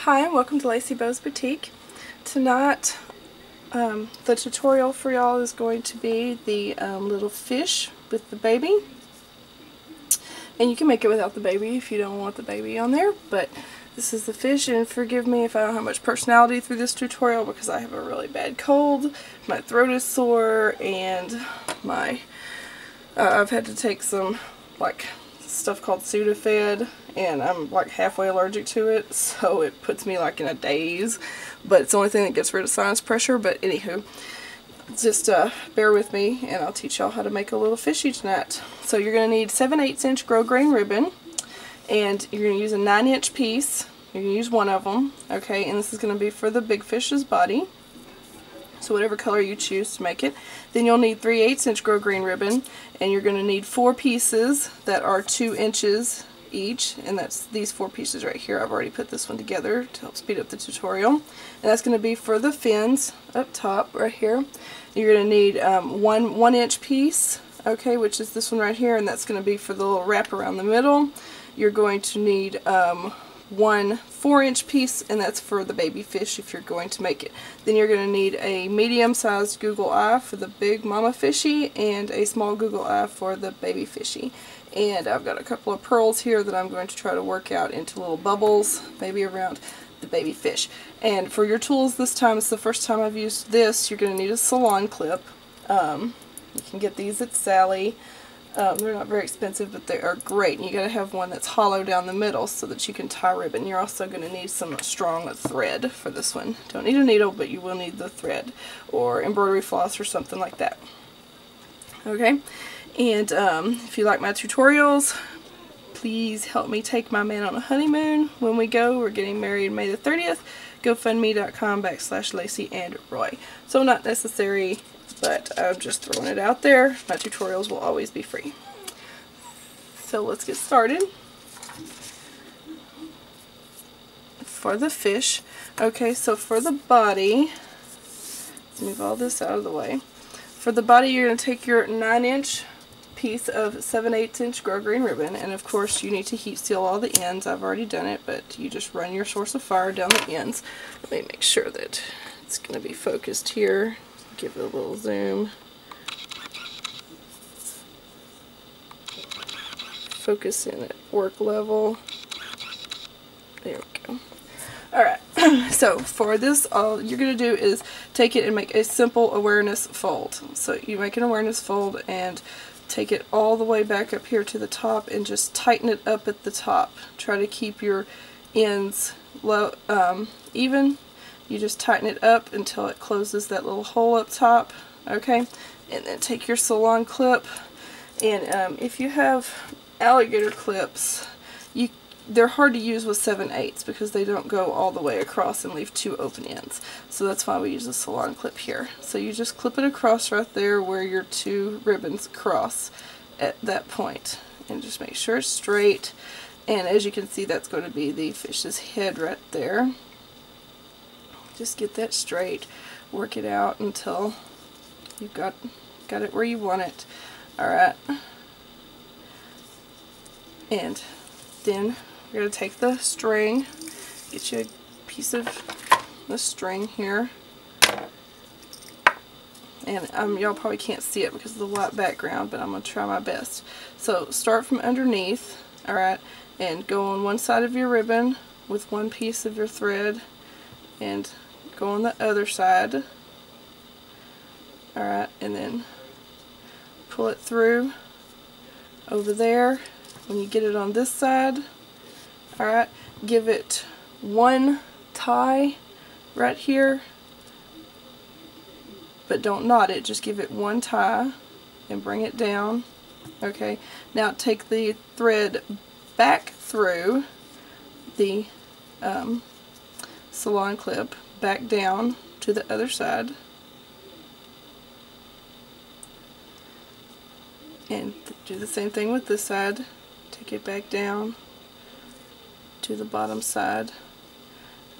Hi, and welcome to LaceyBowsBoutique. Tonight, the tutorial for y'all is going to be the little fish with the baby. And you can make it without the baby if you don't want the baby on there, but this is the fish, and forgive me if I don't have much personality through this tutorial because I have a really bad cold, my throat is sore, and I've had to take some stuff called Sudafed, and I'm like halfway allergic to it, so it puts me like in a daze, but it's the only thing that gets rid of sinus pressure. But anywho, just bear with me and I'll teach y'all how to make a little fishy tonight. So you're going to need 7/8 inch grosgrain ribbon, and you're going to use a 9-inch piece. You're going to use one of them, okay, and this is going to be for the big fish's body. So whatever color you choose to make it. Then you'll need 3/8 inch grosgrain ribbon, and you're going to need 4 pieces that are 2 inches each, and that's these 4 pieces right here. I've already put this one together to help speed up the tutorial. And that's going to be for the fins up top right here. You're going to need one 1-inch piece, okay, which is this one right here, and that's going to be for the little wrap around the middle. You're going to need one 4-inch piece, and that's for the baby fish if you're going to make it. Then you're going to need a medium-sized Google eye for the big mama fishy and a small Google eye for the baby fishy. And I've got a couple of pearls here that I'm going to try to work out into little bubbles, maybe around the baby fish. And for your tools this time, it's the first time I've used this, you're going to need a salon clip. You can get these at Sally. They're not very expensive, but they are great. And you got to have one that's hollow down the middle so that you can tie ribbon. You're also going to need some strong thread for this one. Don't need a needle, but you will need the thread or embroidery floss or something like that. Okay, and if you like my tutorials, please help me take my man on a honeymoon when we go. We're getting married May the 30th. GoFundMe.com/Lacey and Roy. So not necessary, but I'm just throwing it out there. My tutorials will always be free. So let's get started. For the fish, okay, so for the body, let's move all this out of the way. For the body, you're going to take your 9-inch piece of 7/8 inch grosgrain ribbon, and of course you need to heat seal all the ends. I've already done it, but you just run your source of fire down the ends. Let me make sure that it's going to be focused here. Give it a little zoom. Focus in at work level. There we go. Alright, so for this, all you're going to do is take it and make a simple awareness fold. So you make an awareness fold and take it all the way back up here to the top and just tighten it up at the top. Try to keep your ends low, even. You just tighten it up until it closes that little hole up top, okay? And then take your salon clip, and if you have alligator clips, they're hard to use with 7/8 because they don't go all the way across and leave 2 open ends. So that's why we use a salon clip here. So you just clip it across right there where your 2 ribbons cross at that point, and just make sure it's straight. And as you can see, that's going to be the fish's head right there. Just get that straight, work it out until you've got it where you want it. Alright. And then you're going to take the string, get you a piece of the string here. And y'all probably can't see it because of the white background, but I'm going to try my best. So start from underneath, alright, and go on one side of your ribbon with one piece of your thread, and go on the other side, alright, and then pull it through over there. When you get it on this side, alright, give it one tie right here, but don't knot it, just give it one tie and bring it down. Okay, now take the thread back through the salon clip, back down to the other side, and do the same thing with this side. Take it back down to the bottom side,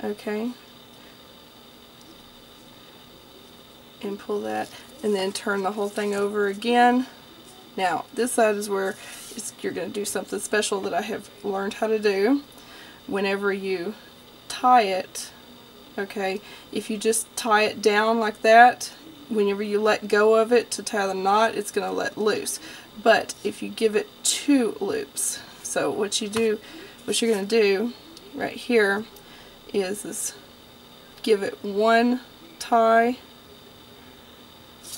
okay, and pull that, and then turn the whole thing over again. Now this side is where you're going to do something special that I have learned how to do. Whenever you tie it, okay, if you just tie it down like that, whenever you let go of it to tie the knot, it's going to let loose. But if you give it 2 loops, so what you're going to do right here is give it 1 tie.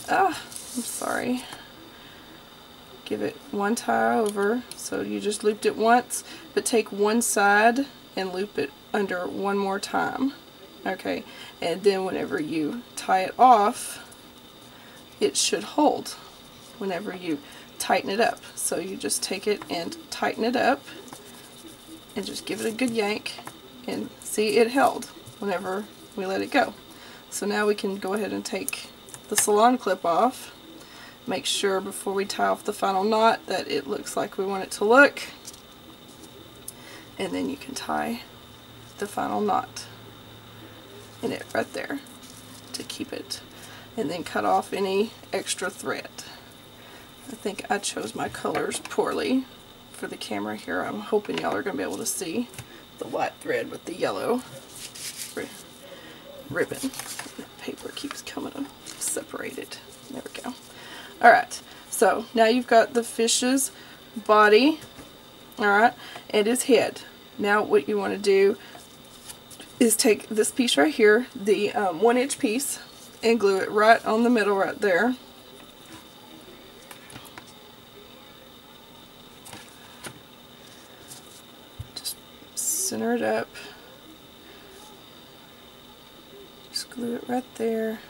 I'm sorry. Give it 1 tie over, so you just looped it once, but take one side and loop it under 1 more time. Okay, and then whenever you tie it off, it should hold whenever you tighten it up. So you just take it and tighten it up and just give it a good yank, and see, it held whenever we let it go. So now we can go ahead and take the salon clip off. Make sure before we tie off the final knot that it looks like we want it to look, and then you can tie the final knot in it right there to keep it, and then cut off any extra thread. I think I chose my colors poorly for the camera here. I'm hoping y'all are going to be able to see the white thread with the yellow ribbon. That paper keeps coming separated. There we go. Alright, so now you've got the fish's body, alright, and his head. Now what you want to do is take this piece right here, the 1-inch piece, and glue it right on the middle right there. Just center it up. Just glue it right there,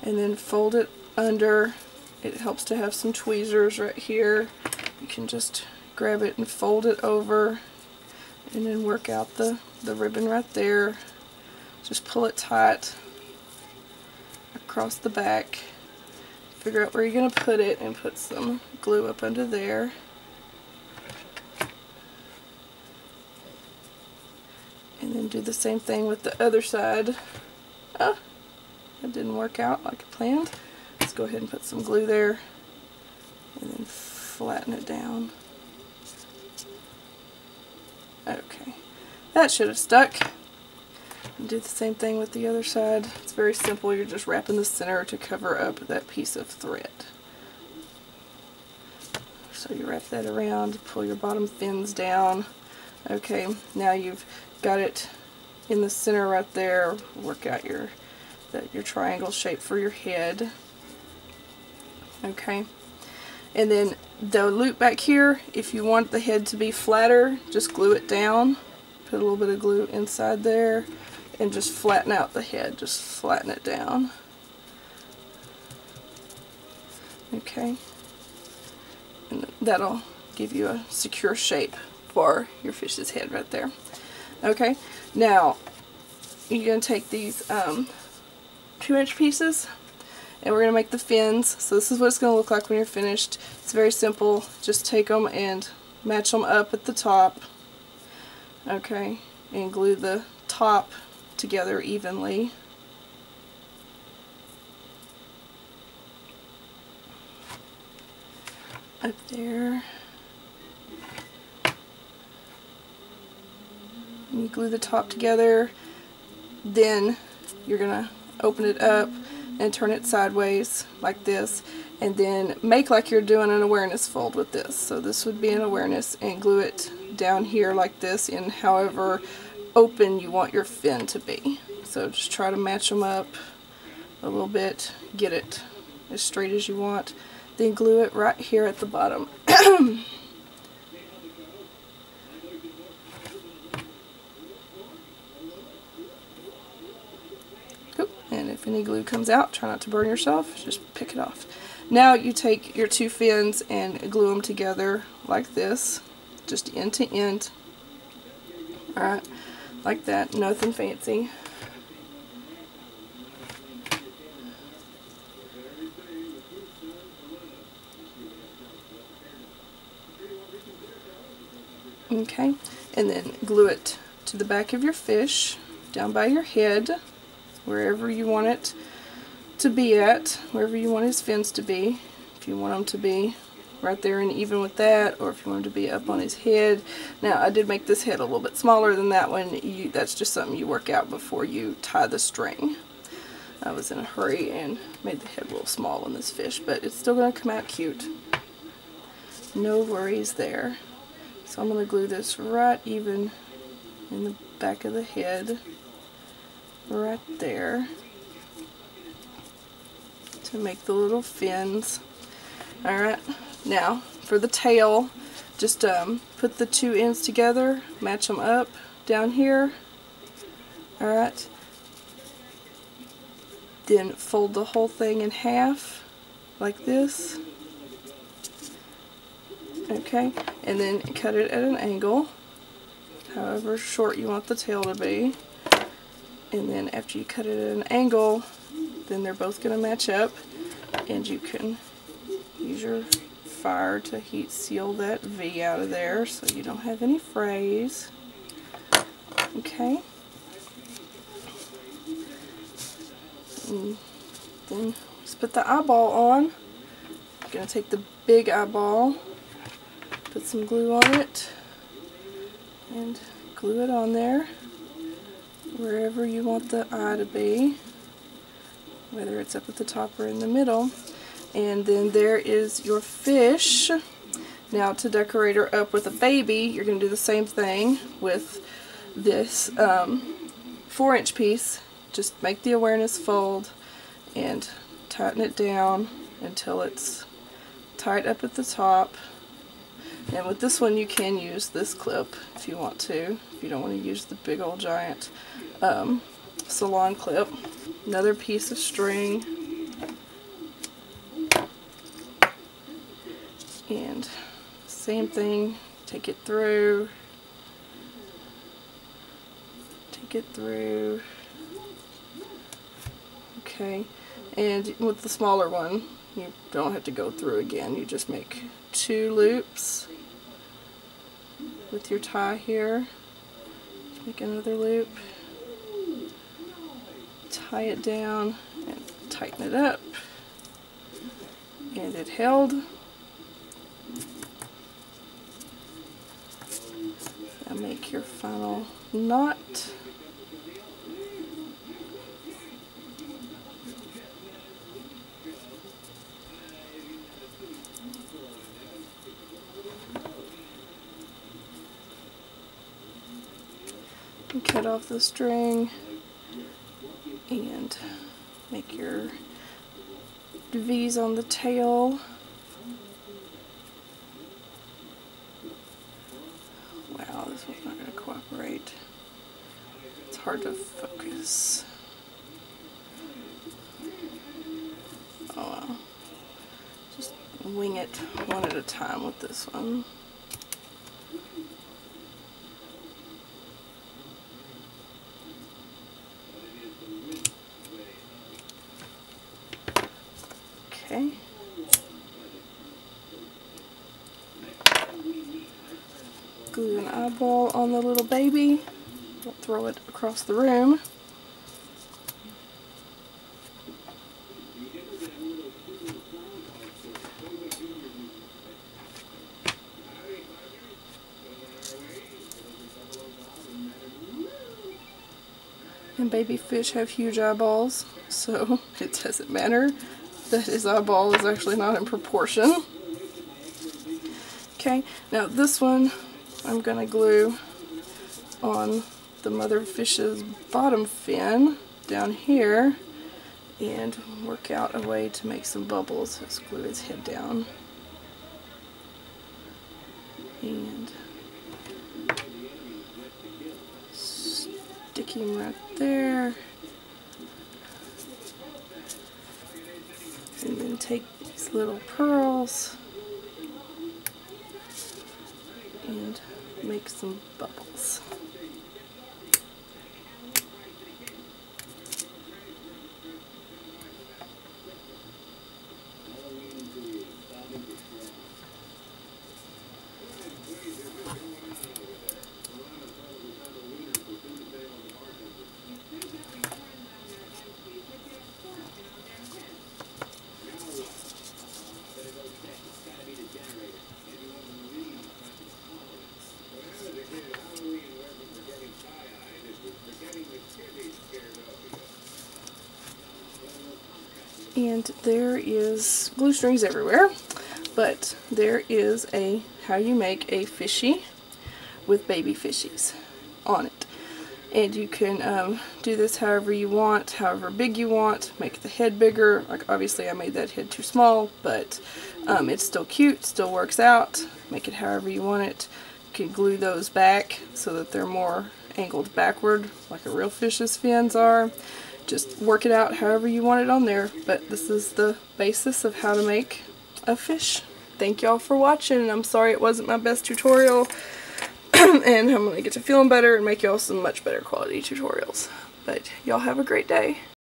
and then fold it under. It helps to have some tweezers right here. You can just grab it and fold it over, and then work out the ribbon right there. Just pull it tight across the back. Figure out where you're going to put it and put some glue up under there. And then do the same thing with the other side. That didn't work out like I planned. Let's go ahead and put some glue there and then flatten it down. Okay, that should have stuck. And do the same thing with the other side. It's very simple. You're just wrapping the center to cover up that piece of thread. So you wrap that around, pull your bottom fins down. Okay, now you've got it in the center right there. Work out your triangle shape for your head. Okay, and then the loop back here, if you want the head to be flatter, just glue it down. Put a little bit of glue inside there and just flatten out the head. Just flatten it down. Okay, and that'll give you a secure shape for your fish's head right there. Okay, now you're going to take these 2-inch pieces, and we're going to make the fins. So this is what it's going to look like when you're finished. It's very simple. Just take them and match them up at the top. Okay, and glue the top together evenly. Up there. And you glue the top together. Then you're going to open it up and turn it sideways like this, and then make like you're doing an awareness fold with this. So this would be an awareness, and glue it down here like this in however open you want your fin to be. So just try to match them up a little bit, get it as straight as you want, then glue it right here at the bottom. And if any glue comes out, try not to burn yourself, just pick it off. Now you take your 2 fins and glue them together like this, just end to end. Alright, like that, nothing fancy. Okay, and then glue it to the back of your fish, down by your head, wherever you want it to be at, wherever you want his fins to be. If you want them to be right there and even with that, or if you wanted to be up on his head. Now I did make this head a little bit smaller than that one. That's just something you work out before you tie the string. I was in a hurry and made the head a little small on this fish, but it's still going to come out cute. No worries there. So I'm going to glue this right even in the back of the head, right there, to make the little fins. Alright, now for the tail, just put the two ends together, match them up down here. Alright, then fold the whole thing in half like this. Okay, and then cut it at an angle, however short you want the tail to be. And then after you cut it at an angle, then they're both going to match up, and you can use your fire to heat seal that V out of there so you don't have any frays. Okay. And then just put the eyeball on. I'm going to take the big eyeball, put some glue on it, and glue it on there wherever you want the eye to be, whether it's up at the top or in the middle. And then there is your fish. Now to decorate her up with a baby, you're going to do the same thing with this 4-inch piece. Just make the awareness fold and tighten it down until it's tight up at the top. And with this one you can use this clip if you want to, if you don't want to use the big old giant salon clip. Another piece of string, and same thing, take it through, okay, and with the smaller one you don't have to go through again, you just make 2 loops with your tie here, make another loop, tie it down and tighten it up, and it held. Now make your final knot. And cut off the string and make your V's on the tail. Wow, this one's not going to cooperate. It's hard to focus. Oh well. Just wing it one at a time with this one. Okay. Glue an eyeball on the little baby. Don't throw it across the room. And baby fish have huge eyeballs, so it doesn't matter that his eyeball is actually not in proportion. Okay, now this one I'm going to glue on the mother fish's bottom fin down here and work out a way to make some bubbles. Just glue his head down and stick him right there. And then take these little pearls and make some bubbles. And there is glue strings everywhere, but there is a how you make a fishy with baby fishies on it. And you can do this however you want, however big you want, make the head bigger. Like obviously I made that head too small, but it's still cute, still works out. Make it however you want it. You can glue those back so that they're more angled backward like a real fish's fins are. Just work it out however you want it on there, but this is the basis of how to make a fish. Thank y'all for watching, and I'm sorry it wasn't my best tutorial. And I'm going to get to feeling better and make y'all some much better quality tutorials. But y'all have a great day.